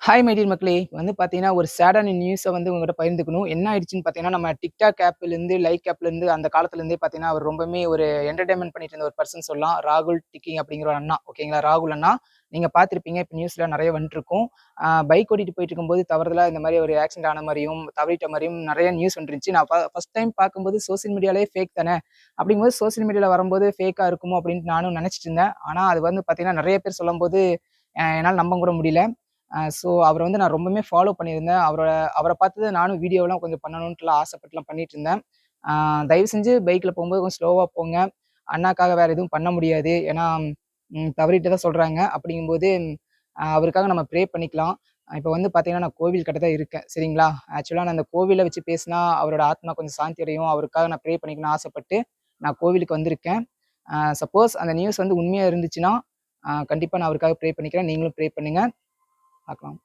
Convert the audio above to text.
Hi my dear மக்களே! வந்து பார்த்தீங்கன்னா, ஒரு சேடான நியூஸ வந்து உங்ககிட்ட பகிர்ந்துக்கணும். என்ன ஆயிடுச்சுன்னு பார்த்தீங்கன்னா, நம்ம TikTok ஆப்லேருந்து, லைக் ஆப்லேருந்து அந்த காலத்துலேருந்தே பார்த்தீங்கன்னா, அவர் ரொம்பவுமே ஒரு என்டர்டெயின்மென்ட் பண்ணிட்டு இருந்த ஒரு பெர்சன் சொல்லலாம். ராகுல் டிக்கிங் அப்படிங்கிற ஒரு அண்ணா. ஓகேங்களா? ராகுல் அண்ணா. நீங்க பார்த்திருப்பீங்க. இப்ப நியூஸ்ல நெறைய வந்துட்டுருக்கும். பைக் ஓட்டிட்டு போயிட்டுருக்கும்போது தவறுதலா இந்த மாரி ஒரு ஆக்சிடென்ட் ஆன மாரியும், தவறிட்ட மாரியும் நெறைய நியூஸ் வந்துருந்துச்சு. நான் ஃபர்ஸ்ட் டைம் பார்க்கும்போது சோசியல் மீடியாலயே ஃபேக் தானே! அப்படிங்கும்போது சோசியல் மீடியால வரும்போது ஃபேக்கா இருக்குமோ அப்டின்ட்டு நானும் நெனச்சுட்டு இருந்தேன். ஆனா அது வந்து பார்த்தீங்கன்னா, நெறைய பேர் சொல்லும்போது என்னால நம்ப கூட முடியல. ஸோ அவர வந்து நான் ரொம்பவுமே ஃபாலோ பண்ணியிருந்தேன். அவர பார்த்து நானும் வீடியோலாம் கொஞ்சம் பண்ணணுன்ட்டுலாம் ஆசைப்பட்டுலாம் பண்ணிட்டுருந்தேன். ஆ தயவு செஞ்சு பைக்ல போம்போது கொஞ்சம் ஸ்லோவா போங்க. அண்ணாக்காக வேற எதுவும் பண்ண முடியாது. ஏன்னா தவறிட்டதா சொல்றாங்க. அப்படிங்கும்போது அவருக்காக நம்ம ப்ரே பண்ணிக்கலாம். இப்ப வந்து பார்த்தீங்கன்னா, நான் கோவில் கிட்ட தான் இருக்கேன். சரிங்களா? ஆக்சுவலா நான் அந்த கோவில வச்சு பேசினா, அவரோட ஆத்மா கொஞ்சம் சாந்தி அடையும். அவருக்காக நான் ப்ரே பண்ணிக்கணும்னு ஆசைப்பட்டு, நான் கோவிலுக்கு வந்திருக்கேன். சப்போஸ் அந்த நியூஸ் வந்து உண்மையா இருந்துச்சுன்னா, கண்டிப்பா நான் அவருக்காக ப்ரே பண்ணிக்கிறேன். நீங்களும் ப்ரே பண்ணுங்க. பார்க்கலாம்.